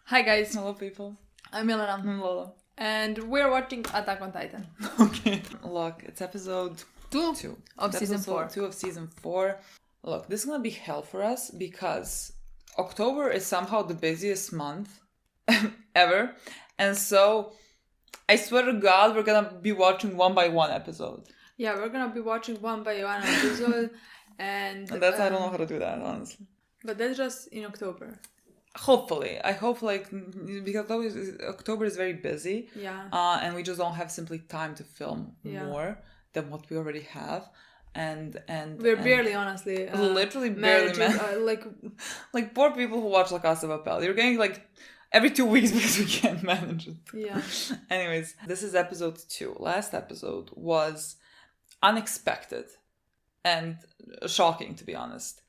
Hi guys, Hello people. I'm Milena. I'm Lola. And we're watching Attack on Titan. Okay. Look, it's episode 2 of season 4. 2 of season 4. Look, this is gonna be hell for us because October is somehow the busiest month ever. And so I swear to God, we're gonna be watching one by one episode. Yeah, we're gonna be watching one by one episode. and that's I don't know how to do that, honestly. But that's just in October. Hopefully. I hope because October is very busy. Yeah. And we just don't have simply time to film more than what we already have. And we're barely, honestly, literally barely like poor people who watch La Casa de Papel. You're getting like every 2 weeks because we can't manage it. Yeah. Anyways, this is episode 2. Last episode was unexpected and shocking, to be honest.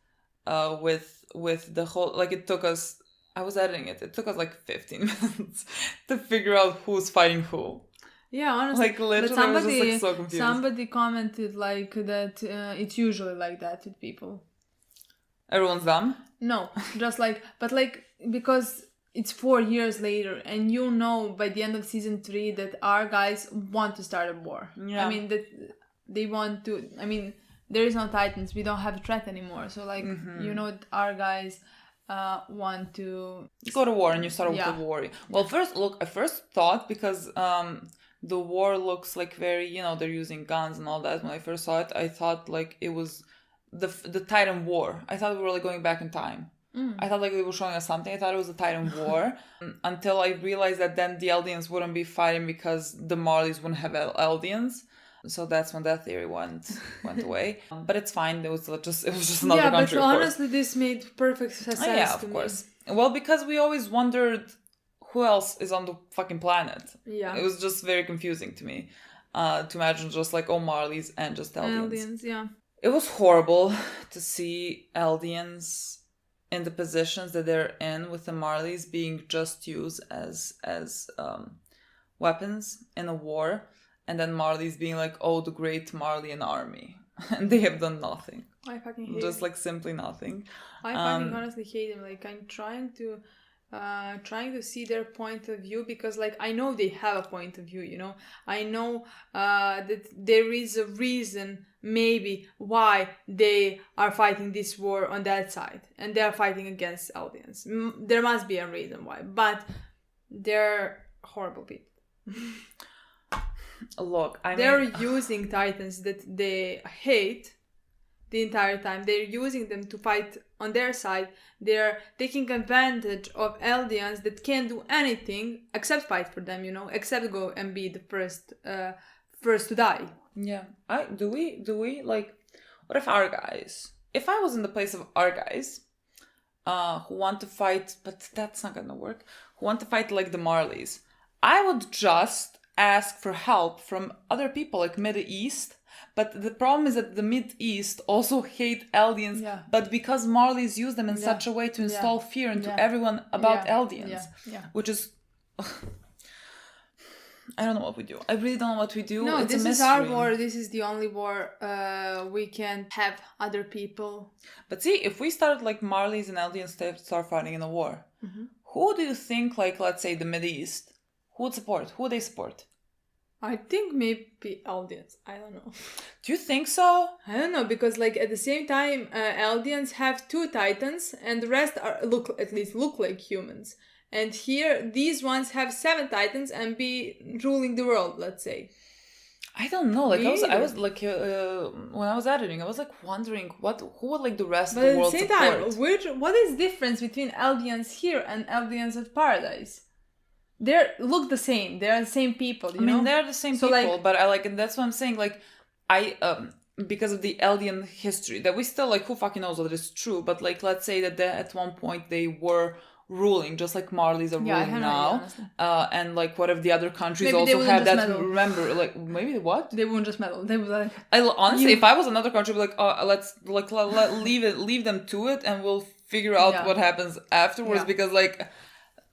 With the whole, like, it took us, I was editing it. It took us like 15 minutes to figure out who's fighting who. Yeah, honestly. Like, literally, I was just like so confused. Somebody commented like that it's usually like that with people. Everyone's dumb? No, just like, but like, because it's 4 years later and you know by the end of season 3 that our guys want to start a war. Yeah. I mean, that they want to, I mean, there is no Titans. We don't have a threat anymore. So like, you know, our guys want to go to war, and you start with the war. Well, I first thought, because the war looks like very, you know, they're using guns and all that. When I first saw it, I thought like it was the Titan War. I thought we were like going back in time. I thought like they were showing us something. I thought it was the Titan War until I realized that then the Eldians wouldn't be fighting because the Marleys wouldn't have Eldians. So that's when that theory went away. But it's fine. It was just another country. Yeah, but honestly, this made perfect sense to me. Yeah, of course. Well, because we always wondered who else is on the fucking planet. Yeah. It was just very confusing to me to imagine just like, Marleys and just Eldians. Eldians, yeah. It was horrible to see Eldians in the positions that they're in, with the Marleys being just used as weapons in a war. And then Marley's being like, oh, the great Marleyan army. And they have done nothing. I fucking hate just him. like simply nothing. I fucking honestly hate him. Like, I'm trying to see their point of view, because like I know they have a point of view, you know. I know that there is a reason maybe why they are fighting this war on that side. And they are fighting against Eldians. There must be a reason why. But they're horrible people. Look, they're using Titans that they hate the entire time. They're using them to fight on their side. They're taking advantage of Eldians that can't do anything except fight for them, you know, except go and be the first to die. Yeah. Do we like, what if our guys, if I was in the place of our guys who want to fight, but that's not gonna work, who want to fight like the Marleys, I would just ask for help from other people like Mid-East. But the problem is that the Mid-East also hate Eldians, but because Marleys use them in such a way to install fear into everyone about Eldians, which is, I don't know what we do. I really don't know what we do. No, it's this a is our war. This is the only war we can have other people. But see, if we start like Marleys and Eldians start fighting in a war, who do you think, like, let's say the Mid-East, who would support? Who would they support? I think maybe Eldians. I don't know. Do you think so? I don't know, because like at the same time, Eldians have 2 Titans, and the rest look like humans. And here, these ones have 7 Titans and be ruling the world. Let's say. I don't know. Like I was like when I was editing, I was like wondering who would like the rest of the world support. But at the same time, what is the difference between Eldians here and Eldians of Paradise? They look the same. They're the same people, you know? I mean, they're the same people, like, but I like, and that's what I'm saying. Like, because of the Eldian history, that we still, like, who fucking knows whether it's true, but like, let's say that at one point they were ruling, just like Marleys are ruling now. And like, what if the other countries maybe also have that? Meddle. Remember, like, maybe what? They wouldn't just meddle. They would like. Honestly, if I was another country, I'd be like, oh, let's like leave them to it, and we'll figure out what happens afterwards, because like,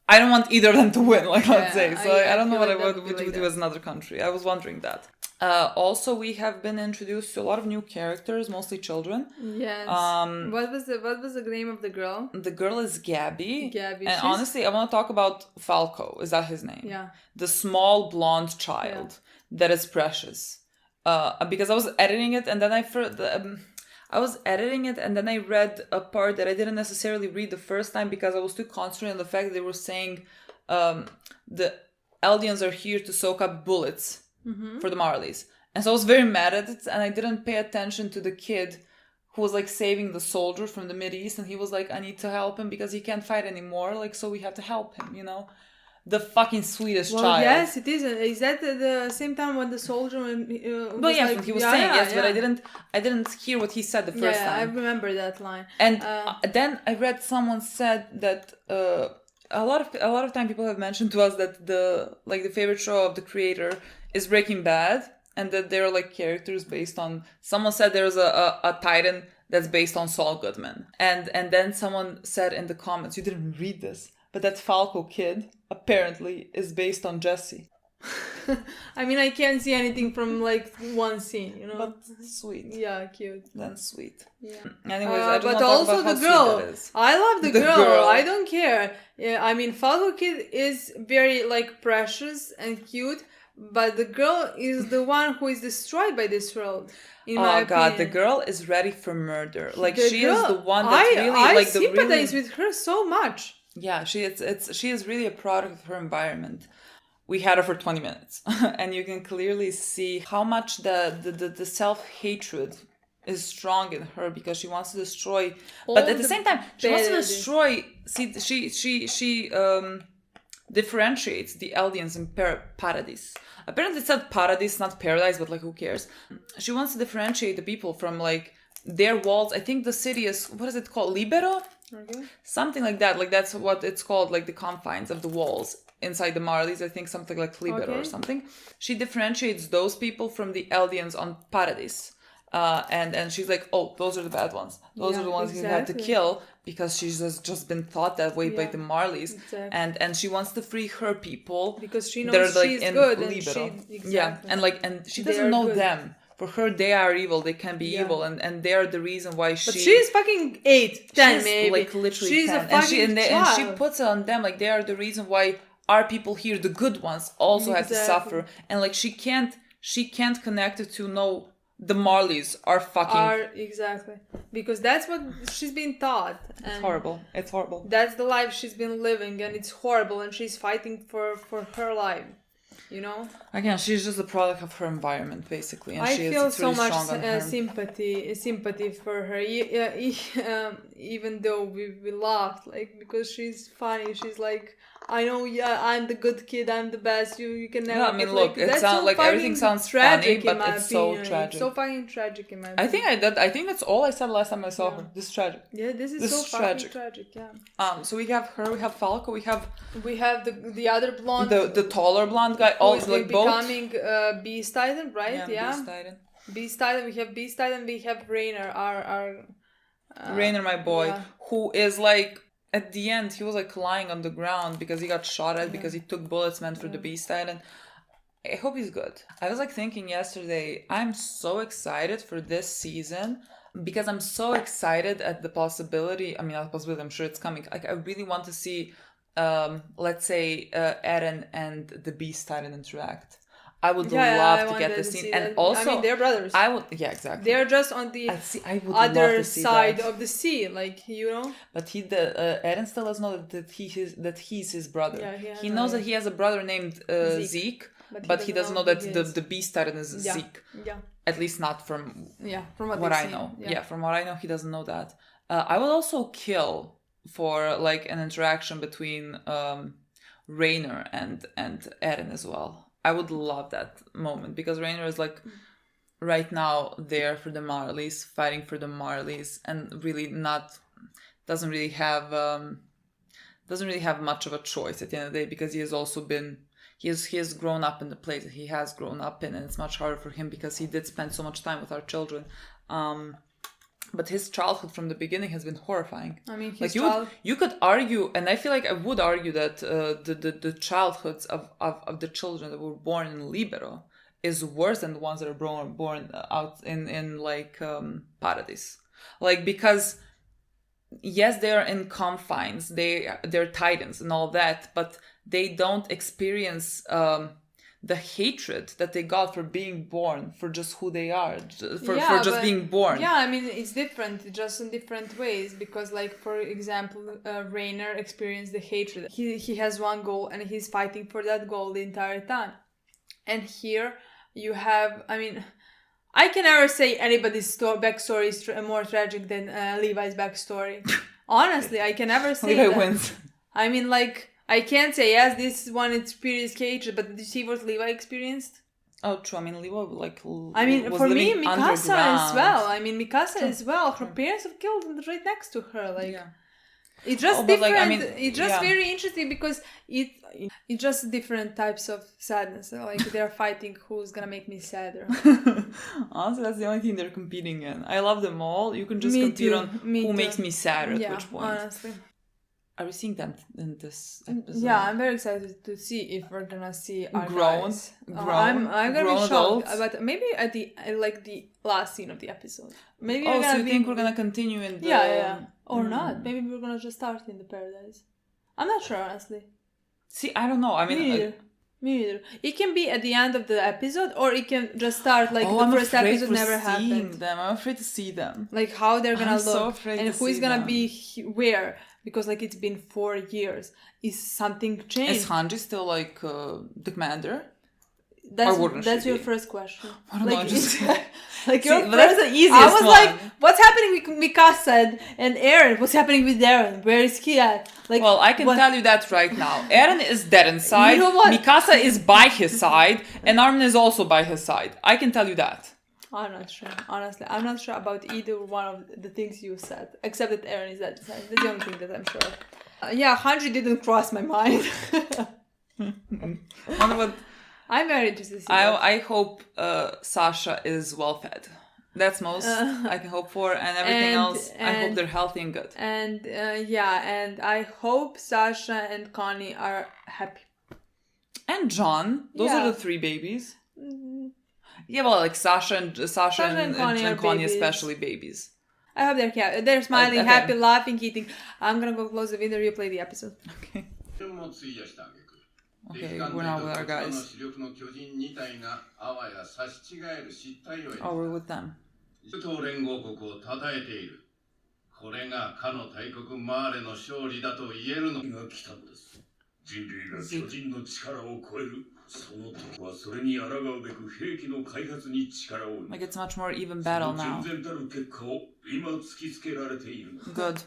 I don't want either of them to win, like, let's say. So I don't know what I would do as another country. I was wondering that. Also, we have been introduced to a lot of new characters, mostly children. Yes. What was the name of the girl? The girl is Gabi. Gabi. And honestly, I want to talk about Falco. Is that his name? Yeah. The small blonde child that is precious. Because I was editing it, and then I was editing it, and then I read a part that I didn't necessarily read the first time because I was too concentrated on the fact that they were saying the Eldians are here to soak up bullets for the Marleys. And so I was very mad at it, and I didn't pay attention to the kid who was like saving the soldier from the Mideast, and he was like, I need to help him because he can't fight anymore, like, so we have to help him, you know? The fucking sweetest child. Yes, it is. Is that at the same time when the soldier? But yes, like, he was saying yes, but I didn't hear what he said the first time. Yeah, I remember that line. And then I read someone said that a lot of time people have mentioned to us that the favorite show of the creator is Breaking Bad, and that they're like characters based on. Someone said there's a Titan that's based on Saul Goodman, and then someone said in the comments, you didn't read this, but that Falco kid apparently is based on Jesse. I mean, I can't see anything from like one scene, you know. But sweet. Yeah, cute. Then sweet. Yeah. Anyways, I just but want to also talk about the how girl. sweet that is. I love the girl. I don't care. Yeah, I mean, Falco kid is very like precious and cute, but the girl is the one who is destroyed by this world. In my opinion. The girl is ready for murder. Like the she girl, is the one that's really I like sympathize with her so much. Yeah, she is really a product of her environment. We had her for 20 minutes, and you can clearly see how much the self-hatred is strong in her because she wants to destroy. But at the same time, she wants to destroy. See, she differentiates the Eldians in Paradise. Apparently, it said Paradise, not Paradise, but like who cares? She wants to differentiate the people from like their walls. I think the city is, what is it called? Libero? Okay. Something like that. Like that's what it's called, like the confines of the walls inside the Marleys. I think something like Libero or something. She differentiates those people from the Eldians on Paradise. And she's like, oh, those are the bad ones. Those are the ones you had to kill because she's just been thought that way by the Marleys. Exactly. And she wants to free her people because she knows she's good. And she doesn't know them. For her, they are evil. They can be evil, and they are the reason why she. But she's fucking 8, 10, maybe. Like literally she's 10, a fucking child. And she puts it on them. Like they are the reason why our people here, the good ones, also have to suffer. And like she can't connect it to no. The Marleys are fucking. Exactly, because that's what she's been taught. And it's horrible. It's horrible. That's the life she's been living, and it's horrible. And she's fighting for her life. You know. Again, she's just a product of her environment, basically, and I feel so much sympathy for her. Even though we laughed, like because she's funny. She's like, I know, I'm the good kid. I'm the best. You can never. No, I mean, look, it sounds like everything sounds funny, but it's so tragic. It's so fucking tragic in my opinion. I think that's all I said last time I saw her. This is tragic. Yeah, this is so fucking tragic. Yeah. So we have her. We have Falco. We have the other blonde. The taller blonde guy. Oh, like becoming Beast Titan, right? Yeah. Beast Titan. Beast Titan. We have Beast Titan. We have Reiner. Reiner, my boy, who is like. At the end, he was like lying on the ground because he got shot at because he took bullets meant for the Beast Titan. I hope he's good. I was like thinking yesterday, I'm so excited for this season because I'm so excited at the possibility. I mean, not the possibility, I'm sure it's coming. Like, I really want to see, let's say, Eren and the Beast Titan interact. I would love to get this scene. And also, I mean, they're brothers. Exactly. They're just on the other side of the sea, like, you know. But Eren still doesn't know that he's his brother. Yeah, he knows that he has a brother named Zeke, but he doesn't know that the Beast Titan is Zeke. Yeah. At least not from what I know. Yeah, from what I know, he doesn't know that. I would also kill for like an interaction between Reiner and Eren as well. I would love that moment because Reiner is like right now there for the Marleys, fighting for the Marleys, and really doesn't really have much of a choice at the end of the day because he has grown up in the place that he has grown up in, and it's much harder for him because he did spend so much time with our children. But his childhood from the beginning has been horrifying. I mean, you could argue, and I feel like I would argue that the childhoods of the children that were born in Libero is worse than the ones that are born out in like paradise. Like, because yes, they are in confines, they're titans and all that, but they don't experience the hatred that they got for being born, for just who they are, for just being born. Yeah, I mean, it's different, just in different ways, because like, for example, Reiner experienced the hatred. He has one goal and he's fighting for that goal the entire time. And here you have, I mean, I can never say anybody's backstory is more tragic than Levi's backstory. Honestly, I can never say Levi that. wins. I mean, like, I can't say, yes, this one experienced hatred, but did you see what Levi experienced? Oh, true. I mean, Levi, like, I mean, was for me, living Mikasa underground. as well. I mean, Mikasa as well. Her parents have killed right next to her. Like, it's just different. Like, I mean, it's just very interesting because it's just different types of sadness. Like, they're fighting who's gonna make me sadder. Honestly, that's the only thing they're competing in. I love them all. You can just compete on who makes me sad at which point. Honestly. Are we seeing them in this episode? Yeah, I'm very excited to see if we're gonna see our grown. I'm gonna be shocked, adults. but maybe at the last scene of the episode. Maybe. Oh, so you think we're gonna continue in the? Yeah, or not? Maybe we're gonna just start in the paradise. I'm not sure, honestly. See, I don't know. I mean, me neither. It can be at the end of the episode, or it can just start like the first episode never happened. I'm afraid to see them. Like how they're gonna look, so and who is gonna be where. Because like it's been 4 years. Is something changed? Is Hanji still like the commander? That's your first question. I don't know, just... like your that's the easiest I was one. like, what's happening with Mikasa and Eren? What's happening with Eren? Where is he at? Like, well, I can tell you that right now. Eren is dead inside. You know what? Mikasa is by his side, and Armin is also by his side. I can tell you that. I'm not sure. Honestly, I'm not sure about either one of the things you said, except that Eren is dead inside. That's the only thing that I'm sure of. Yeah, Hanji didn't cross my mind. I'm very interested to see I hope Sasha is well fed. That's most I can hope for, and everything else, I hope they're healthy and good. And and I hope Sasha and Connie are happy. And John. Those are the 3 babies. Yeah, well, like Sasha and Connie especially babies. I hope they're smiling, happy, laughing, eating. I'm gonna go close the window, replay the episode. Okay. Okay, we're now with our guys. Oh, we're with them. Like it's much more even battle now. Good.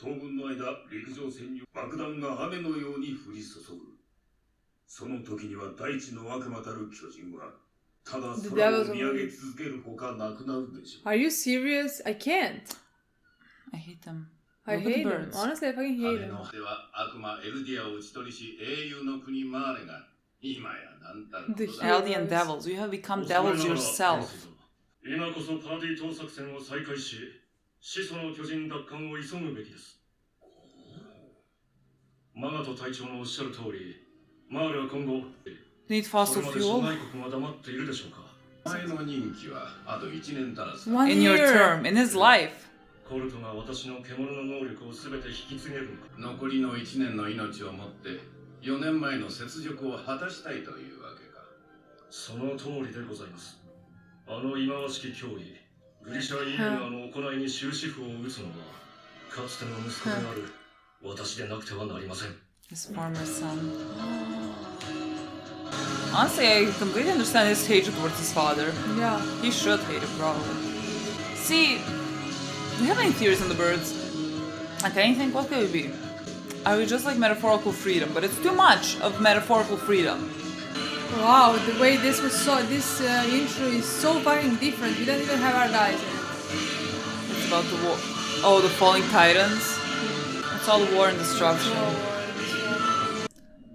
当分の間、陸上戦に爆弾が雨のように降り注ぐ。その時には大地の悪魔たる巨人は、ただ空を見上げ続けるほかなくなるでしょう。 Are you serious? I can't. I hate them. I hate them. Honestly, I fucking hate them. では悪魔エルディアを打ち取りし、英雄の国マーレが、今や何たることだ。 Eldian devils. You have become devils yourself. 今こそパーティー盗作戦を再開し、始祖の巨人奪還を急ぐべきです。マガト隊長のおっしゃる通り、マーレは今後、 Need fossil fuel? 内国が黙っているでしょうか。前の任期はあと1年足らず。 In your term, in his life. コルトが私の獣の能力をすべて引き継げるのか。残りの1年の命をもって4年前の雪辱を果たしたいというわけか。その通りでございます。あの忌まわしき脅威、グリシャ・イエナーの行いに終止符を打つのは、かつての息子である私でなくてはなりません。 His former son. Honestly, I completely understand his hatred towards his father. Yeah. He should hate him, probably. See, do you have any theories on the birds? Like anything? What could it be? Are we just like metaphorical freedom? But it's too much of metaphorical freedom. Wow, the way this was this intro is so fucking different. We don't even have our guys in it. It's about the war. Oh, the falling titans. It's all war and destruction.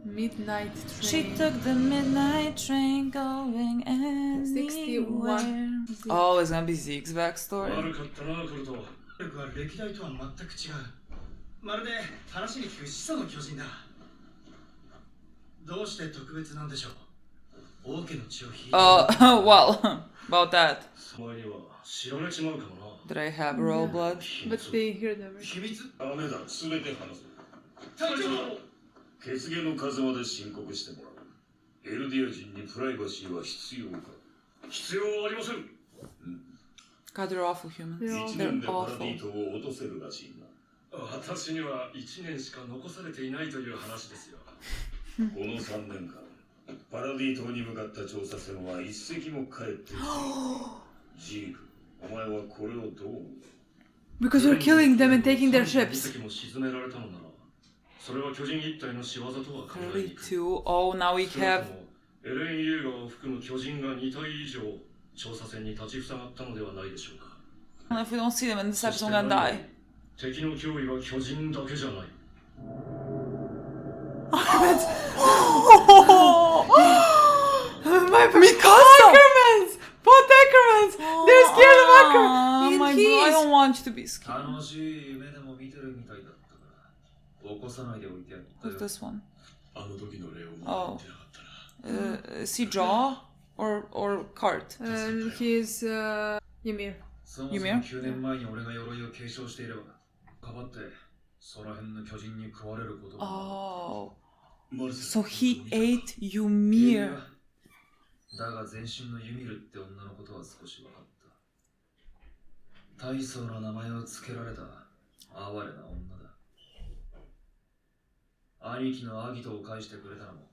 Midnight train. She took the midnight train going anywhere. 61. Oh, it's gonna be Zeke's backstory. は歴代とは全く違う。まるで話に聞く始祖の巨人だ。Well, about that. Did I have royal blood? But they hear them. 血芸の数まで申告してもらう。エルディア人にプライバシーは必要か？必要はありません。God, they're awful humans. They're awful. 私には1年しか残されていないという話ですよ。この3年間、パラディ島に向かった調査船は一隻も帰ってきて。ジーク、お前はこれをどう思う？ Because we're killing them and taking their ships. 32. Oh, now we have. エレン・イエーガーを含む巨人が2体以上調査船に立ちふさがったのではないでしょうか。 If we don't see them in this episode, I'm gonna die. 敵の脅威は巨人だけじゃない。My Ackermans! Both Ackermans! They're scared of Ackermans! Oh my God, I don't want you to be scared. 楽しい夢でも見てるみたいだったから起こさないでおいてやったよ。 Who's this one? あの時の例をも見てなかったな。Is he Jaw or Cart? He's Ymir. そもそも9年前に俺が鎧を継承していればかばってその辺の巨人に食われることが。 Oh, so he ate Ymir. だが全身のユミルって女のことは少し分かった。大層な名前を付けられた哀れな女だ。兄貴のアギトを返してくれたのも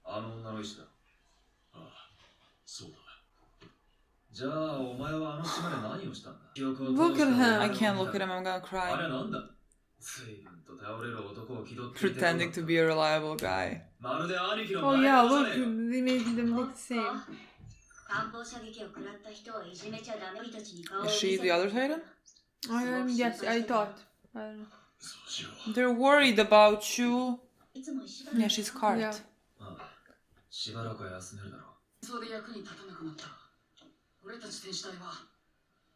あの女の意志だ。ああ、そうだ。じゃあお前はあの島で何をしたんだ？ Look at him. I can't look at him, I'm gonna あ cry. れなんだ？随分と頼れる男を気取って Pretending to be a reliable guy. まるで兄貴の Oh 前 yeah, のじゃ look, ねえよ。 they made them look the same. Is she the other Titan? Yes, I thought. I don't know. そうしよう。 They're worried about you. Yeah, she's Cart. Yeah. ああ、しばらくは休めるだろう。そうで役に立たなくなった。俺たち天使隊は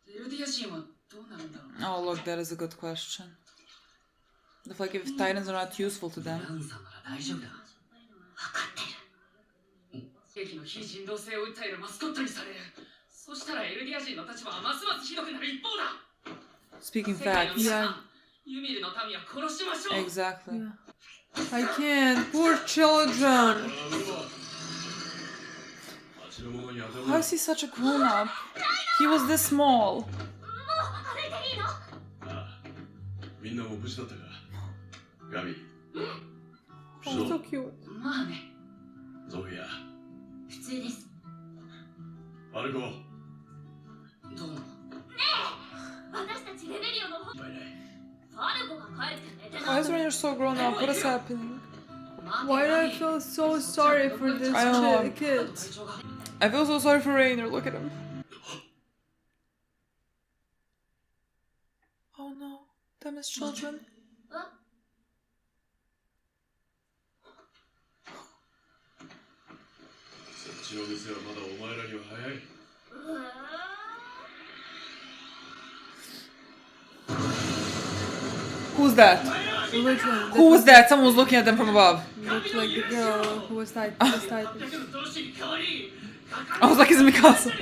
エルディア人はどうなるんだろう。 Oh, look, that is a good question. I feel like if Titans are not useful to them. ランさんなら大丈夫だ。分かってる。兵器の非人道性を訴えるマスコットにされる。そしたらエルディア人の立場はますますひどくなる一方だ。 Speaking 世界の facts. 皆さん、ユミルの民は殺しましょう。 Exactly. Yeah. I can't. Poor children. How is he such a grown up? He was this small. みんなも無事だったか？ガビ。 Oh, so cute. まあね。ゾフィア。普通です。ファルコ。どうも。私たちレベリオのいっぱいない。ファルコが帰って寝て Why ない is Reiner so grown up? What is happening? Why do I feel so sorry for this I don't know. kids? I feel so sorry for Reiner. Look at him. Oh no. Them as children. そっちの店はまだお前らには早い。Who's that? Which one? Who was that? Someone was looking at them from above. Looked like the girl who was tied. I was like, it's Mikasa.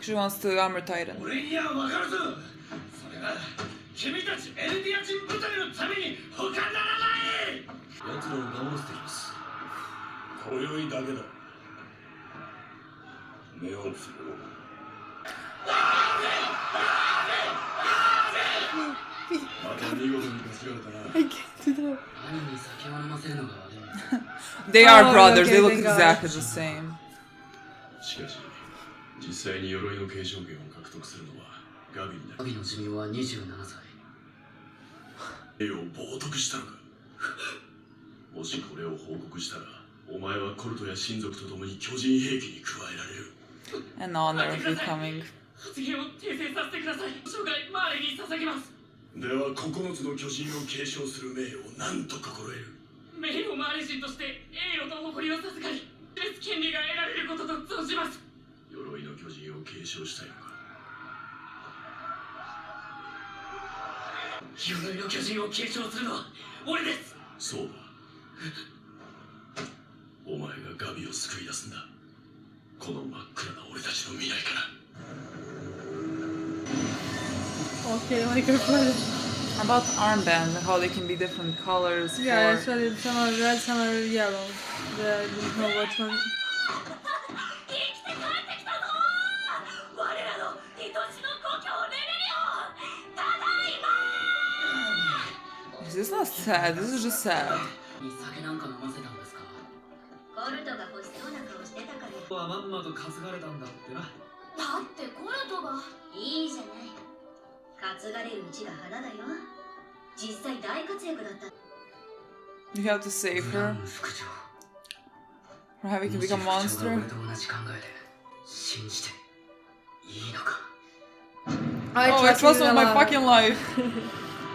She wants to armor Titan. 俺には分かるぞ。それは君たちエルディア人部隊のために他ならない。奴らを守っています。今宵だけだ。目をつぶろう。また見事に助けられたな。 I can't do that. 兄に酒を飲ませるのが悪い。 They are Oh, brothers. okay, They look thank God. exactly the same. しかし、実際に鎧の継承権を獲得するのはガビになる。ガビの寿命は27歳。絵を冒涜したのか。もしこれを報告したら、お前はコルトや親族と共に巨人兵器に加えられる。 An honor of becoming. 発言を訂正させてください。生涯マーレに捧げます。では9つの巨人を継承する名誉を何と心得る。名誉マーレ人として栄誉と誇りを授かり、別権利が得られることと存じます。鎧の巨人を継承したいのか。鎧の巨人を継承するのは俺です。そうだ。お前がガビを救い出すんだ。この真っ暗な俺たちの未来から。Okay, like a flood. About armband, how they can be different colors. Yeah, for... actually, some are red, some are yellow. But I don't know which one. 生きて帰ってきたぞ我らの愛しの故郷レレリオただいま This is not sad, this is just sad. に酒なんか飲ませたんですか。コルトが欲しそうな顔してたからはまんまと担がれたんだってな。だってコルトがいいじゃない担がれるうちが花だよ実際大活躍だった You have to save her. 副長。 Or have you become a monster. 俺と同じ考えで信じていいのか。 Oh, I trust him with my fucking life.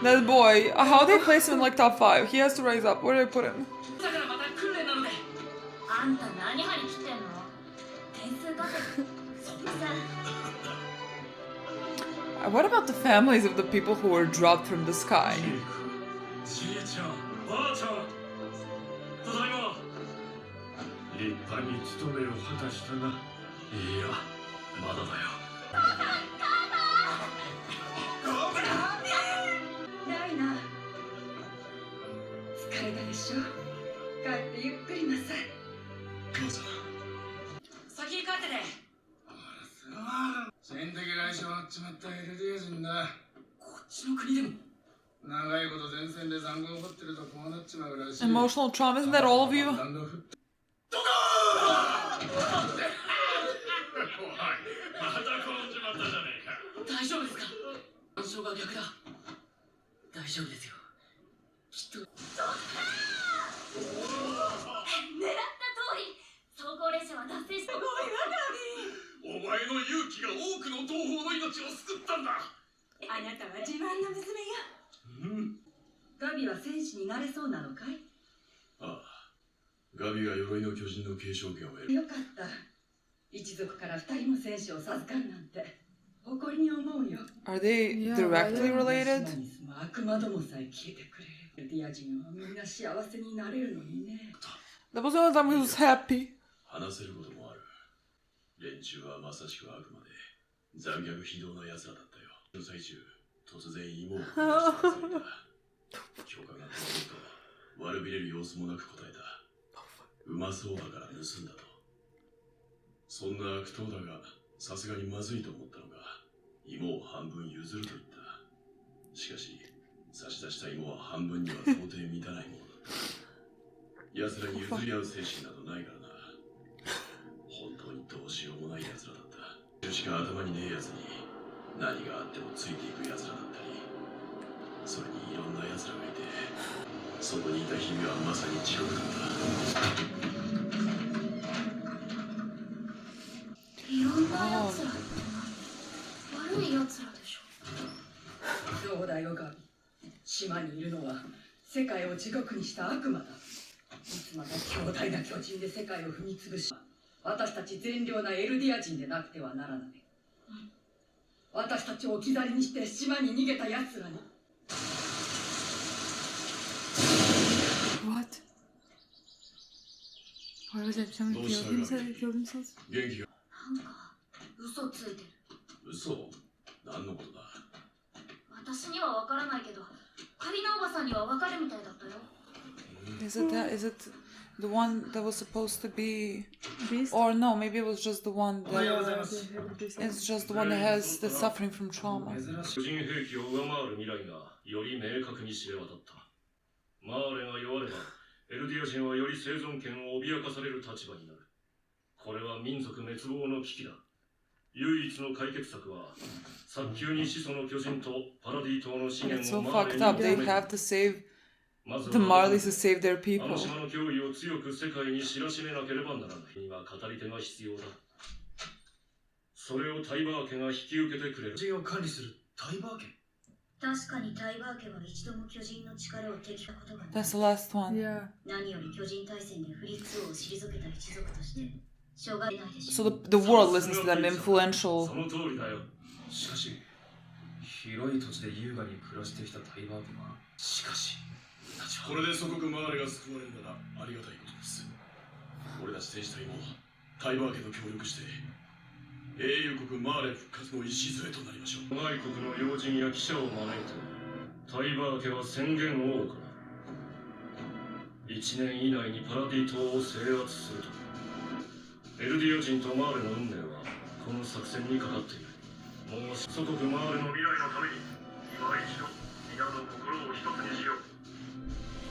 That boy. How they place him in like top 5? He has to rise up. Where do I put him? だからまた訓練なので。あんた何張り切ってんの点数稼ぐそんなさ What about the families of the people who were dropped from the sky? じいちゃん、ばあちゃん、ただいま。立派に務めを果たしたが、いや、まだだよ。ライナー疲れたでしょ帰ってゆっくりなさい母さん。先に帰ってね。戦的来所はっちまったエルディア人だ。こっちの国でも。長いこと前線で残酷を掘ってるとこうなっちまうらしい。 Emotional trauma, isn't that all of you? おい、また転んじまったじゃねえか。大丈夫ですか。暗証が逆だ。大丈夫ですよ。きっと。狙った通り総合列車は達成したお前の勇気が多くの同胞の命を救ったんだ。あなたは自慢の娘ようん。ガビは戦士になれそうなのかいああ、ガビが鎧の巨人の継承権を得る。よかった一族から2人も戦士を授かるなんて誇りに思うよ Are they Yeah, directly why related? 島に住む悪魔どもさえ消えてくれるエルディア人はみんな幸せになれるのにね That was the only time he was happy. 話せることもある。連中はまさしく悪魔で残虐非道な奴らだったよ。その最中、突然芋を食い出していた。許可が取れると悪びれる様子もなく答えた。うまそうだから盗んだと。そんな悪党だがさすがにまずいと思ったのが芋を半分譲ると言った。しかし差し出した芋は半分には到底満たないものだった。奴らに譲り合う精神などないからな。本当にどうしようもない奴らだった。しか頭にねえ奴に何があってもついていく奴らだったり、それにいろんな奴らがいて、そこにいた日々はまさに地獄だった。いろんなやつら悪いやつらでしょどうだよガビ島にいるのは世界を地獄にした悪魔だいつまた強大な巨人で世界を踏み潰し私たち善良なエルディア人でなくてはならない、私たちを置き去りにして島に逃げた奴らに What? Why was that someone killed himself? He killed himself? 元気が。なんか嘘ついてる嘘？何のことだ？私にはわからないけどカリナおばさんにはわかるみたいだったよ Is it that? Is it the one that was supposed to be? Beast? Or no, maybe it was just the one that. Beast. It's just the one that has the suffering from trauma. 巨人兵器を上回る未来がより明確に知れ渡った。マーレが弱ればエルディア人はより生存権を脅かされる立場になる。これは民族滅亡の危機だ。唯一の解決策は早急に始祖の巨人とパラディ島の資 It's 源を so マーレ fucked に up. 求 They める。 have to save まず the は Marleys to save their あ people. の島の脅威を強く世界に知らしめなければならない。には語り手が必要だ。それをタイバー家が引き受けてくれる。巨人を管理するタイバー家。確かにタイバー家は一度も巨人の力を敵したことがない That's the last one. Yeah. 何より巨人大戦でフリッツ王を退けた一族としてしょうがないでしょ So the world listens to them, influential. その通りだよ。しかし、広い土地で優雅に暮らしてきたタイバー家はしかしこれで祖国マーレが救われるならありがたいことです。俺たち戦士隊もタイバー家と協力して英雄国マーレ復活の礎となりましょう。外国の要人や記者を招いてタイバー家は宣言を行う。1年以内にパラディ島を制圧すると。エルディア人とマーレの運命はこの作戦にかかっている。もう祖国マーレの未来のために今一度皆の心を一つにしよう。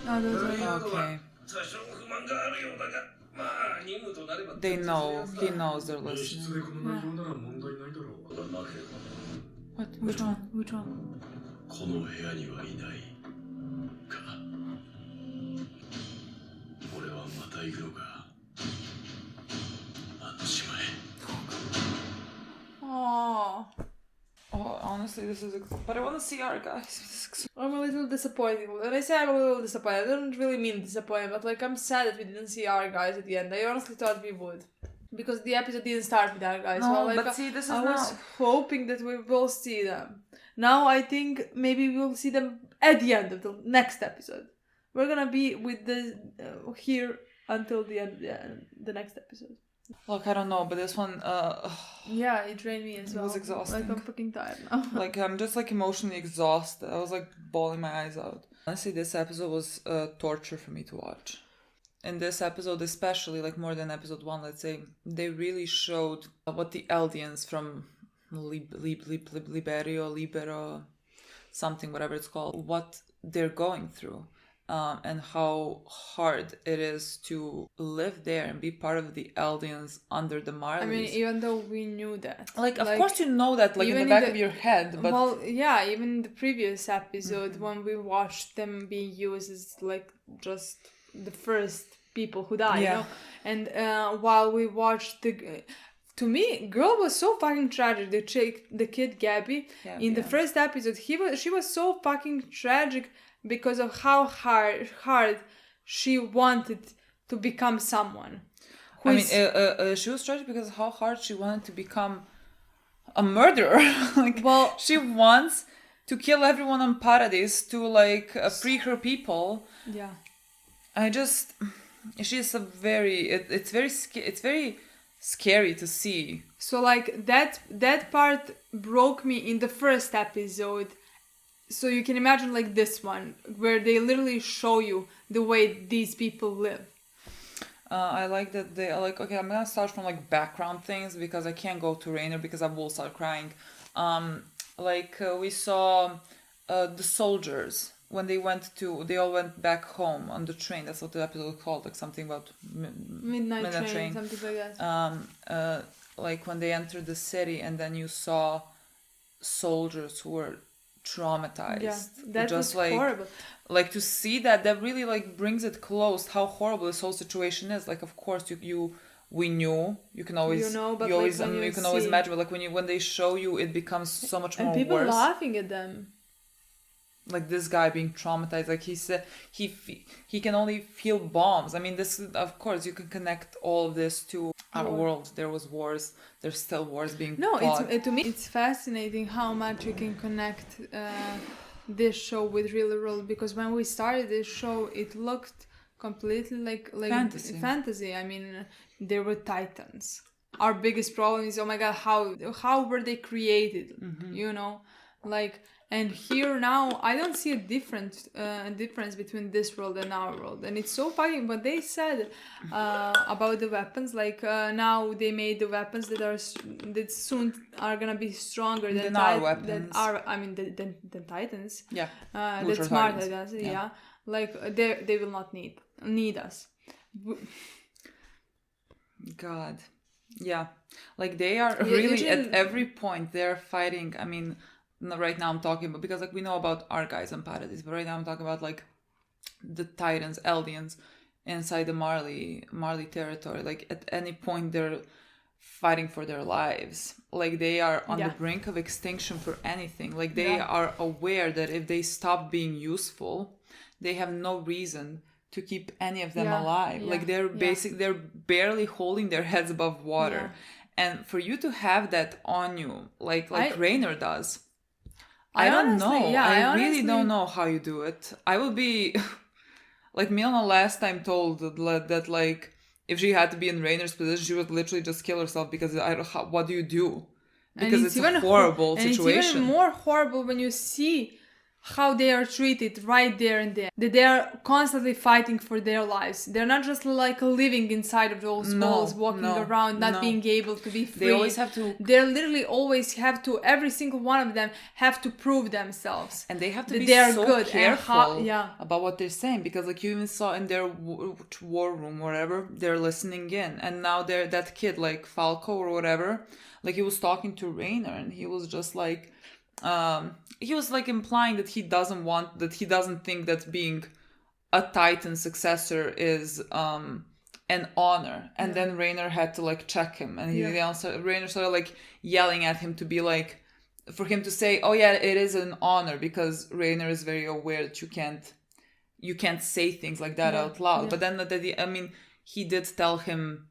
Okay. 多少不満があるようだが、まあ任務となれば They know. He knows they're 密室 listening. でこの内容なら問題ないだろう。がなければ What? Which one? Which one? この部屋にはいないか。俺はまた行くのか。あの島へ。Oh, Oh, honestly, this is. But I want to see our guys. I'm a little disappointed. When I say I'm a little disappointed, I don't really mean disappointed, but like I'm sad that we didn't see our guys at the end. I honestly thought we would. Because the episode didn't start with our guys. No, Well, like, but see, this is I was now. hoping that we will see them. Now I think maybe we'll see them at the end of the next episode. We're gonna be with the here until the end of the next episode. Look, I don't know, but this one, Yeah, it drained me as It well. was exhausting. Like I'm fucking tired now. like I'm just like emotionally exhausted. I was like bawling my eyes out. Honestly, this episode was torture for me to watch. In this episode, especially, like more than episode 1, let's say, they really showed what the Eldians from Libero, something, whatever it's called, what they're going through. And how hard it is to live there and be part of the Eldians under the Marleys. I mean, even though we knew that. Like, of course you know that, like, in the back of your head, but... Well, yeah, even in the previous episode, when we watched them being used as, like, just the first people who died, you know? And while we watched the... To me, girl was so fucking tragic. The kid Gabi, in the first episode, she was so fucking tragic because of how hard she wanted to become someone. She was tragic because of how hard she wanted to become a murderer. Like, well, she wants to kill everyone on Paradise to, like, free her people. Yeah. She's a very... It's very scary to see. So, like, that part broke me in the first episode. So you can imagine like this one, where they literally show you the way these people live. I like that they are like, okay, I'm gonna start from like background things because I can't go to Reiner because I will start crying. We saw the soldiers when they all went back home on the train. That's what the episode was called, like something about midnight train, something like that. Like when they entered the city and then you saw soldiers who were traumatized. Yeah, that just was like horrible. Like to see that really like brings it close how horrible this whole situation is. Like of course we knew, you can always but you always like you can always imagine, but like when they show you, it becomes so much more and people worse. laughing at them. Like this guy being traumatized, like he said he can only feel bombs. I mean, this of course you can connect all of this to our world. There was wars, there's still wars being fought. To me it's fascinating how much you can connect this show with real world, because when we started this show it looked completely like fantasy. I mean, there were titans. Our biggest problem is, oh my god, how were they created? You know, like. And here now, I don't see a difference between this world and our world. And it's so funny what they said about the weapons. Like now they made the weapons that soon are gonna be stronger than our weapons. Than Titans. Yeah. That's smart. Yeah. Like they will not need us. God. Yeah. Like they are really at every point they're fighting. I mean. Right now I'm talking about, because like we know about our guys on Paradise, but right now I'm talking about like the Titans, Eldians inside the Marley territory. Like at any point they're fighting for their lives. Like they are on the brink of extinction for anything. Like they are aware that if they stop being useful, they have no reason to keep any of them alive. Like they're they're barely holding their heads above water. And for you to have that on you, like Reiner does, I don't honestly, know. yeah, I really honestly don't know how you do it. I would be like Milena last time told that like if she had to be in Reiner's position, she would literally just kill herself because what do you do? Because it's a horrible situation. It's even more horrible when you see how they are treated right there and then. That they are constantly fighting for their lives. They're not just like living inside of those walls, walking around, not being able to be free. They always have to. They literally always have to. Every single one of them have to prove themselves, and they have to be so good careful about what they're saying, because like you even saw in their war room, wherever they're listening in, and now they're that kid like Falco or whatever. Like he was talking to Reiner, and he was just like. He was like implying that he doesn't think that being a Titan successor is an honor, and then Reiner had to like check him, and Reiner started like yelling at him to be like, for him to say, oh yeah, it is an honor, because Reiner is very aware that you can't say things like that out loud. But then he did tell him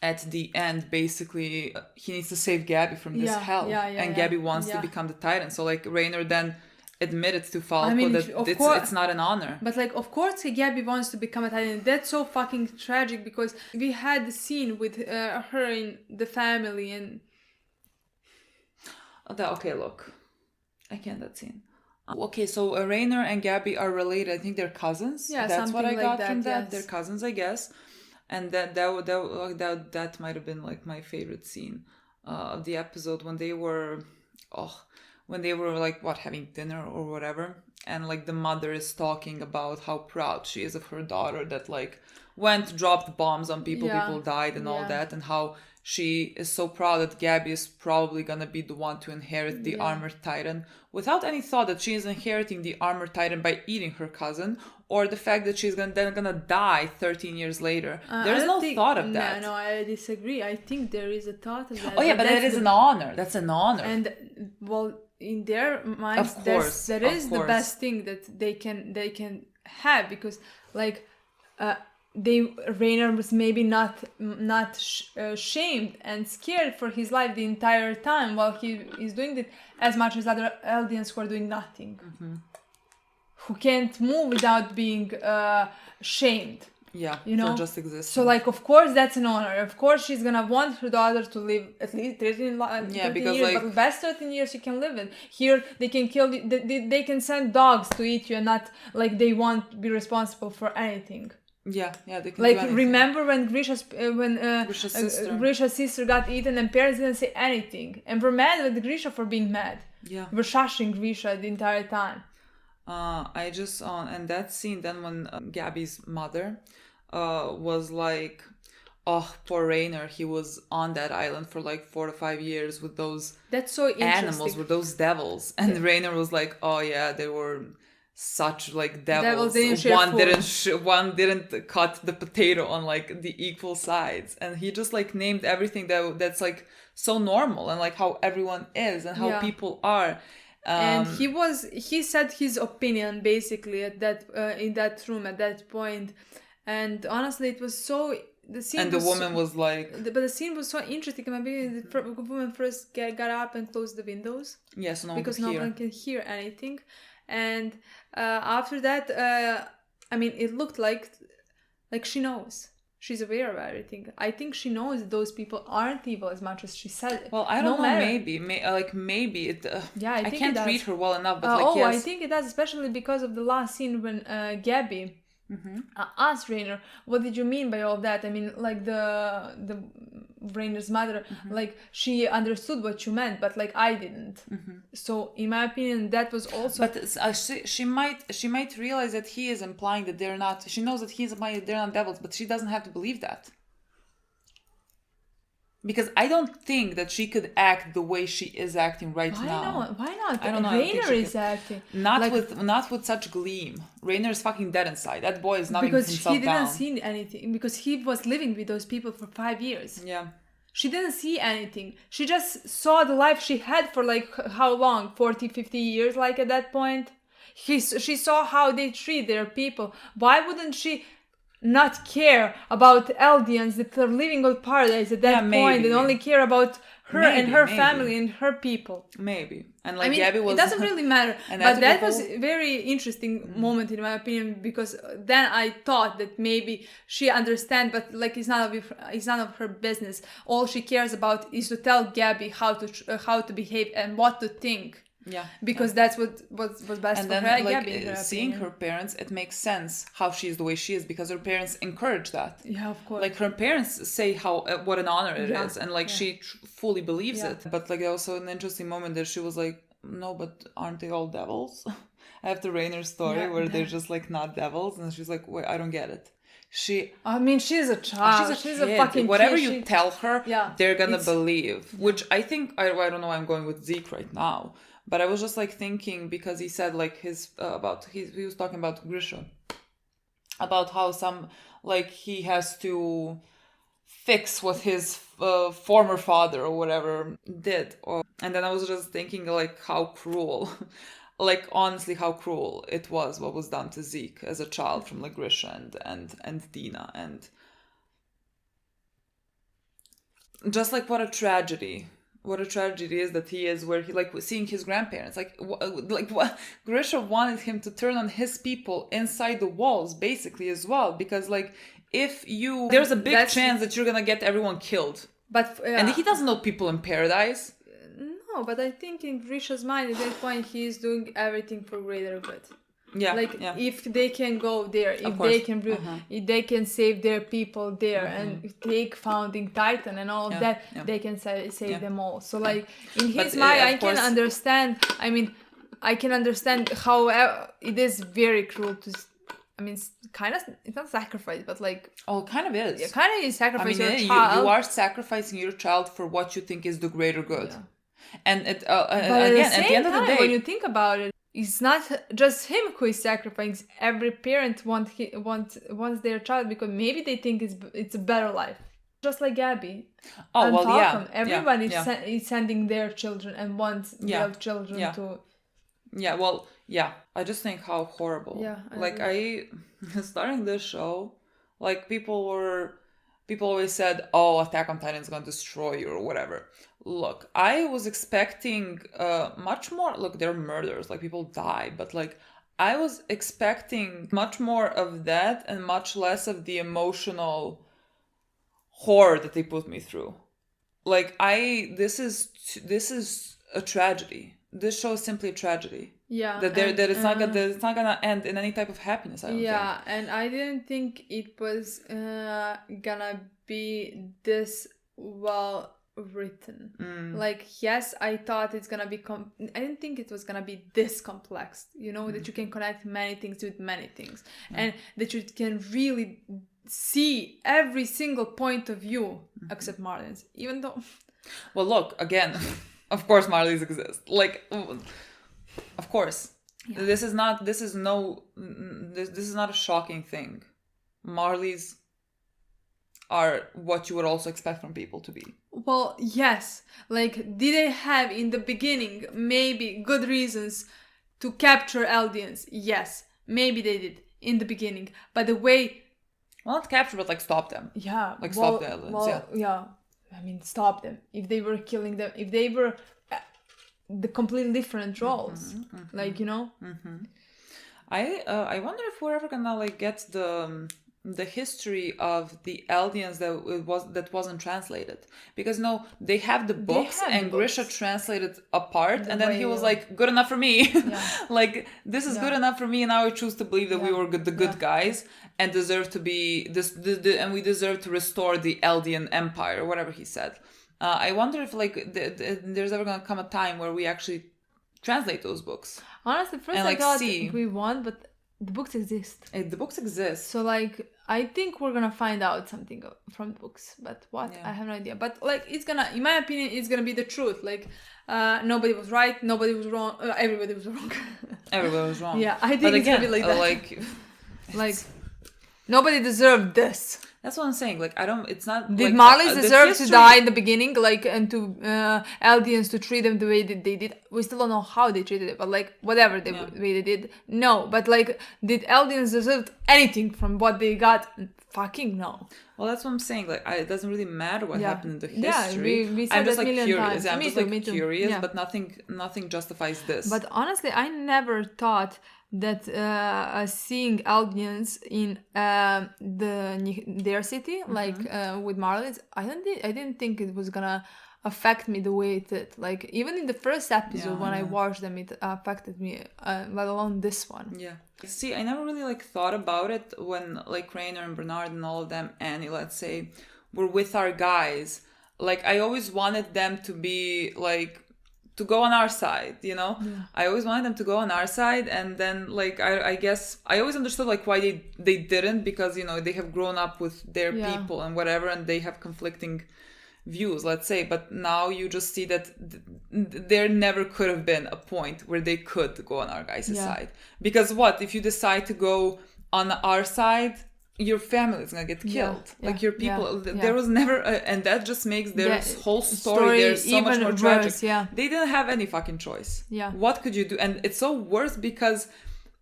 at the end, basically, he needs to save Gabi from this hell. And Gabi wants to become the Titan. So, like, Reiner then admitted to Falco that it's not an honor. But, like, of course, Gabi wants to become a Titan. That's so fucking tragic, because we had the scene with her in the family and... Okay, look. I can't that scene. Okay, so Reiner and Gabi are related. I think they're cousins. Yeah, that's what I got from that. Yes. They're cousins, I guess. And that might have been like my favorite scene of the episode, when they were like having dinner or whatever, and like the mother is talking about how proud she is of her daughter that like dropped bombs on people, people died and all that, and how she is so proud that Gabi is probably gonna be the one to inherit the armored titan, without any thought that she is inheriting the armored titan by eating her cousin, or the fact that she's gonna die 13 years later. There's no thought of that. No, I disagree. I think there is a thought of that. Oh yeah, but that is an honor. That's an honor. And well, in their minds, that is the best thing that they can have, because like Reiner was maybe not shamed and scared for his life the entire time while he is doing it, as much as other Eldians who are doing nothing. Who can't move without being shamed. Yeah, you know, for just existing. So, like, of course, that's an honor. Of course, she's gonna want her daughter to live at least 13 because years, like, but the best 13 years you can live in. Here, they can kill you. They can send dogs to eat you, and not like they won't be responsible for anything. Yeah, they can. Like, remember when Grisha's sister got eaten, and parents didn't say anything, and were mad at Grisha for being mad. Yeah, we're shushing Grisha the entire time. I just and that scene then when Gabi's mother was like, oh, poor Reiner, he was on that island for like 4 to 5 years with those animals, with those devils, and Reiner was like, oh yeah, they were such like devils. One didn't cut the potato on like the equal sides, and he just like named everything that's like so normal, and like how everyone is and how people are. And he said his opinion basically at that in that room at that point, and honestly it was so the woman was like, but the scene was so interesting. Maybe the woman first got up and closed the windows, because no one can hear anything, and after that it looked like she knows. She's aware of everything. I think she knows those people aren't evil as much as she said it. Well, I don't know. Maybe it. I can't read her well enough. But I think it does, especially because of the last scene when Gabi asked Reiner, "What did you mean by all that?" I mean, like the Reiner's mother, like she understood what you meant, but like I didn't. So in my opinion, that was also. But she might realize that he is implying that they're not. She knows that they're not devils, but she doesn't have to believe that. Because I don't think that she could act the way she is acting right now. Why not? I don't know. Rainer is acting not with such gleam. Rainer is fucking dead inside. That boy is not even himself down. Because he didn't see anything. Because he was living with those people for 5 years. Yeah. She didn't see anything. She just saw the life she had for like how long? 40, 50 years. Like at that point, she saw how they treat their people. Why wouldn't she not care about Eldians that are living on paradise at that point and only care about her and her Maybe. family and her people. Maybe. And like I mean, Gabi was it doesn't really matter. and But that's that the was whole- a very interesting moment in my opinion, because then I thought that maybe she understands, but like it's none of her business. All she cares about is to tell Gabi how to behave and what to think. Yeah. Because that's what's best And for then her, like Gabi, in her seeing opinion. her parents, it makes sense how she is the way she is because her parents encourage that. Yeah, of course. Like her parents say how what an honor it is, Yeah, and like yeah. she fully believes Yeah. it. But like also an interesting moment that she was like, no, but aren't they all devils? After Reiner's story, Yeah, where they're just like not devils, and she's like, wait, I don't get it. I mean, she's a child. She's a kid. fucking Whatever kid. you tell her, Yeah, they're gonna it's- believe. Which I think I don't know why I'm going with Zeke right now, but I was just like thinking because he said like his he was talking about Grisha, about how some like he has to fix what his former father or whatever did, and then I was just thinking like how cruel. Like honestly, how cruel it was what was done to Zeke as a child from like Grisha and Dina, and just like what a tragedy it is that he is where he like seeing his grandparents like what Grisha wanted him to turn on his people inside the walls basically as well, because like if you there's a big chance that you're gonna get everyone killed, But and he doesn't know people in paradise. No, but I think in Grisha's mind at that point he is doing everything for greater good. Yeah, Like yeah. if they can go there, if course. they can if they can save their people there and take founding Titan and all of that, they can save them all. So like in his mind, I can understand. I mean, I can understand how it is very cruel to. I mean, it's not sacrifice, but like Kind of is. it kind of is sacrifice your you child. you are sacrificing your child for what you think is the greater good. Yeah. And it But again, at the end of the day, when you think about it, it's not just him who is sacrificing. Every parent wants their child because maybe they think it's a better life. Just like Gabi. And Falcon. Everyone is sending their children and wants their children to. Yeah, well, yeah. I just think how horrible. Yeah. I starting this show, like people always said, "Oh, Attack on Titan is going to destroy you" or whatever. Look, I was expecting much more. Look, they're murders, like people die, but like I was expecting much more of that and much less of the emotional horror that they put me through. Like this is a tragedy. This show is simply a tragedy. Yeah. That it's not gonna end in any type of happiness. I don't think. Yeah, and I didn't think it was gonna be this well written. Like, yes, I thought it's gonna be I didn't think it was gonna be this complex, that you can connect many things with many things, and that you can really see every single point of view except Marlene's, even though well, look, again, of course Marley's exist, like of course. This is not a shocking thing. Marleys are what you would also expect from people to be. Well, yes. Like, did they have in the beginning maybe good reasons to capture Eldians? Yes, maybe they did in the beginning. But the way... Well, not capture, but like stop them. Yeah. Like stop the Eldians, yeah. I mean, stop them. If they were killing them, if they were the completely different roles. Like, I wonder if we're ever gonna like get the history of the Eldians that wasn't translated, because they have the books and Grisha translated a part and then he was like, good enough for me. Like, this is good enough for me, and now I choose to believe that we were the good guys and deserve to be and we deserve to restore the Eldian Empire, or whatever he said. I wonder if like there's ever gonna come a time where we actually translate those books. Honestly, first I thought we won, but the books exist. The books exist. So like, I think we're gonna find out something from the books, but what? I have no idea. But like, in my opinion, it's gonna be the truth. Like, nobody was right, nobody was wrong, everybody was wrong. Everybody was wrong. Yeah, I think it's gonna be like that. Like nobody deserved this. That's what I'm saying. Like, I don't. It's not. Did like, Marlies the deserve history- to die in the beginning, like, and to Eldians to treat them the way that they did? We still don't know how they treated it, but like whatever the way they did, no. But like, did Eldians deserve anything from what they got? Fucking no. Well, that's what I'm saying. Like, it doesn't really matter what happened in the Yeah, history. we said I'm just that like million curious. times. I'm Me just too, like me too. curious, Yeah. but nothing justifies this. But honestly, I never thought that seeing Eldians in their city, like with Marlies, I didn't think it was gonna affect me the way it did. Like even in the first episode when I watched them, it affected me. Let alone this one. Yeah. See, I never really like thought about it when like Reiner and Bernard and all of them, Annie, let's say, were with our guys. Like I always wanted them to be like to go on our side, you know? Yeah. I always wanted them to go on our side, and then like I guess I always understood like why they didn't, because you know they have grown up with their people and whatever, and they have conflicting views, let's say. But now you just see that there never could have been a point where they could go on our guys' side, because what if you decide to go on our side, your family is gonna get killed, like your people. There was never and that just makes their whole story there so much more tragic. They didn't have any fucking choice. What could you do? And it's so worse because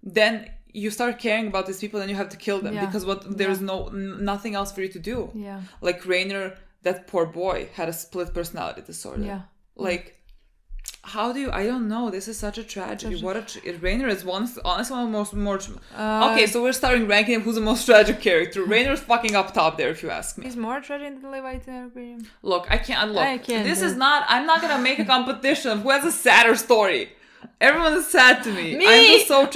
then you start caring about these people and you have to kill them because there's nothing else for you to do. Like Reiner, that poor boy, had a split personality disorder. Like how do you? I don't know. This is such a tragedy. Reiner is honestly one of the most more. Okay, so we're starting ranking him. Who's the most tragic character? Reiner's fucking up top there, if you ask me. He's more tragic than Levi, in our opinion. Look, I can't. This is not. I'm not gonna make a competition of who has a sadder story. Everyone is sad to me. I'm just so.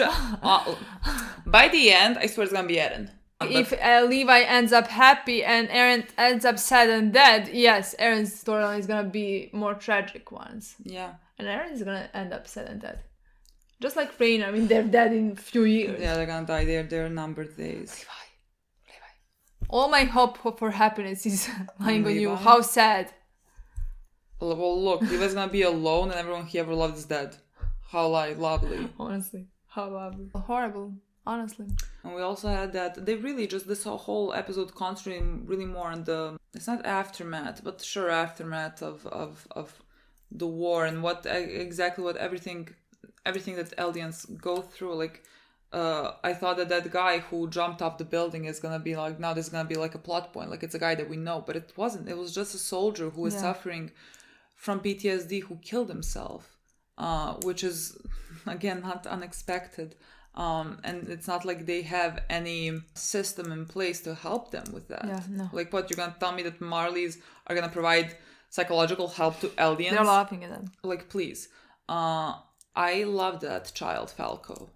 By the end, I swear it's gonna be Eren. If Levi ends up happy and Eren ends up sad and dead, yes, Eren's storyline is gonna be more tragic ones. Yeah. And Eren is gonna end up sad and dead. Just like Reiner, I mean, they're dead in a few years. Yeah, they're gonna die. They're numbered days. Levi. All my hope for happiness is lying on you. How sad. Well, look, Levi's gonna be alone and everyone he ever loved is dead. How lovely. Honestly, how lovely. Horrible. Honestly. And we also had that they really just this whole episode concentrating really more on the, it's not aftermath, but sure aftermath of the war and what everything that Eldians go through. Like I thought that guy who jumped off the building is gonna be like, now this is gonna be like a plot point, like it's a guy that we know, but it wasn't. It was just a soldier who was suffering from PTSD who killed himself, which is again not unexpected. And it's not like they have any system in place to help them with that. Yeah, no. Like what, you're gonna tell me that Marlies are gonna provide psychological help to Eldians? They're laughing at them. Like, please. I love that child, Falco.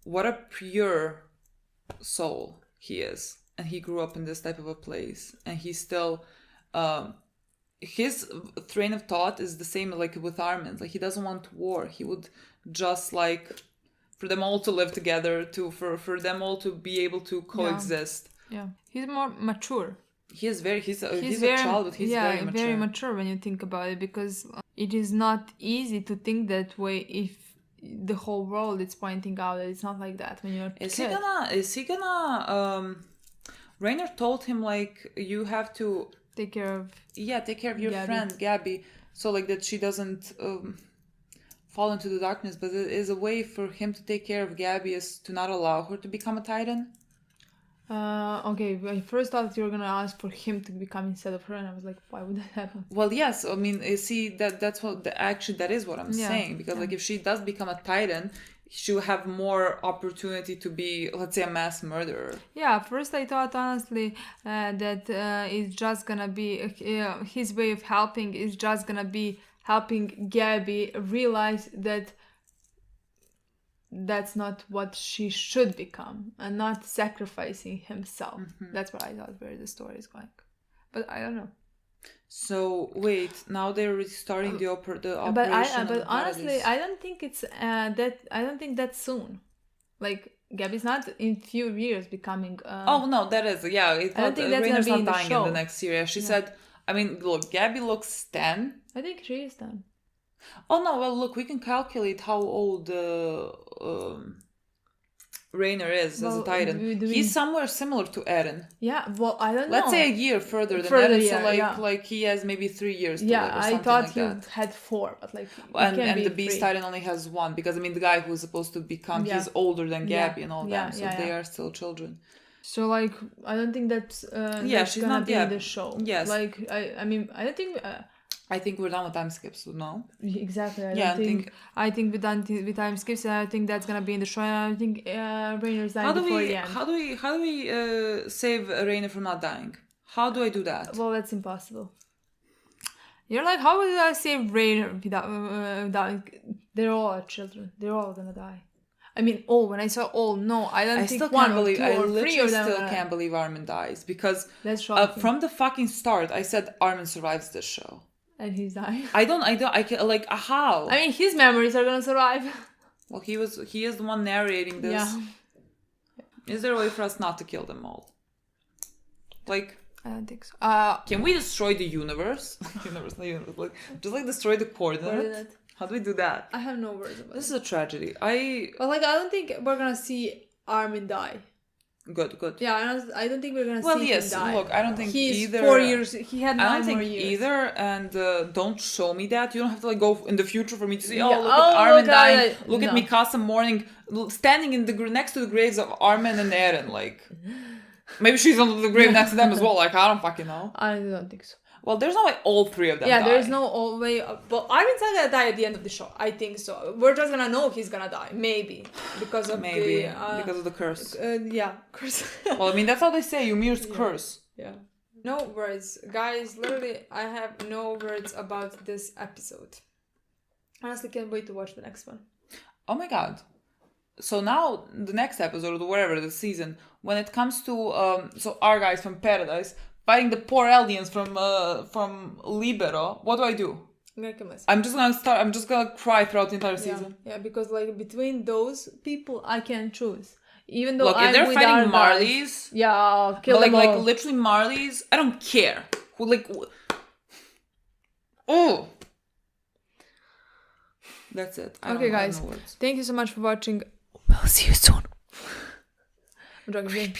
What a pure soul he is. And he grew up in this type of a place. And he still, his train of thought is the same like with Armin's. Like, he doesn't want war. He would just like, for them all to live together, for them all to be able to coexist. Yeah. He's more mature. He's a child, but he's very mature. Very mature when you think about it, because it is not easy to think that way if the whole world is pointing out that it's not like that when you're a kid. Is he gonna Reiner told him like, you have to take care of your Gabi. friend Gabi, so like that she doesn't fall into the darkness. But it is a way for him to take care of Gabi is to not allow her to become a Titan. Okay, I first thought you were gonna ask for him to become instead of her, and I was like, why would that happen? Well, yes, I mean, you see, that's what that is what I'm saying, because like if she does become a Titan, she'll have more opportunity to be, let's say, a mass murderer. Yeah, first I thought honestly that it's just gonna be his way of helping is just gonna be helping Gabi realize that that's not what she should become, and not sacrificing himself. That's what I thought where the story is going, but I don't know. So wait, now they're restarting the operation. But honestly, I don't think it's that. I don't think that's soon. Like, Gabi's not in few years becoming. Oh no, that is I don't think that's Reiner's gonna be not in the dying show. in the next series. She said, I mean, look, Gabi looks 10. I think she is 10. Oh no, well look, we can calculate how old Reiner is as a Well, Titan. do we- He's somewhere similar to Eren. Yeah, well, I don't know. Let's say a year further than Further, Eren. So yeah, like yeah. like he has maybe 3 years to Yeah, live or I something thought like he that. had 4, but like it And can be the Beast 3. Titan only has 1 because I mean the guy who's supposed to become Yeah. he's older than Yeah. Gabi and all Yeah, that, so yeah, they yeah. are still children. So like I don't think that's that's she's gonna not be yet. in the show. Yes. Like I mean I don't think I think we're done with time skips, so no. exactly. I Yeah, don't think I think we're done with time skips. And I think that's gonna be in the show. And I think Rainer's dying before the end. How do we save Reiner from not dying? How do I do that? Well, that's impossible. You're like, how would I save Reiner without? They're all children. They're all gonna die. I mean, when I saw no, I don't I think still one can't believe. or 2 I or 3 literally of them. still can't believe Armin dies because That's shocking. from the fucking start, I said Armin survives this show. And he's dying. I can like how? I mean, his memories are gonna survive. Well, he is the one narrating this. Yeah. Is there a way for us not to kill them all? Like, I don't think so. can we destroy the universe? Like, just like destroy the coordinate? How do we do that? I have no words about This it. is a tragedy. But like, I don't think we're gonna see Armin die. Good. Yeah, I don't think we're gonna Well, see yes. him die. Look, I don't think He's either. 4 years. He had 9 I don't more think years. either, and don't show me that. You don't have to like go in the future for me to see. Yeah. Oh, look Oh, at Armin look at dying. it. Look at No. Mikasa mourning, standing in the next to the graves of Armin and Eren. Like, maybe she's on the grave next to them as well. Like, I don't fucking know. I don't think so. Well, there's no way all 3 of them. Yeah, die. there's no way. But Armin's not gonna die at the end of the show. I think so. We're just gonna know he's gonna die, maybe because of because of the curse. yeah, curse. Well, I mean that's how they say Ymir's curse. Yeah. No words, guys. Literally, I have no words about this episode. Honestly, can't wait to watch the next one. Oh my god. So now the next episode or whatever the season, when it comes to so our guys from Paradise fighting the poor Eldians from Libero, what do I do? I'm gonna kill myself. I'm just gonna cry throughout the entire season. Yeah, because like between those people, I can choose. Even though Look, if they're fighting Marlies, yeah, I'll kill but them all. like literally Marlies, I don't care. Who like oh. That's it. Okay, guys. No words. Thank you so much for watching. We'll see you soon. I'm joking.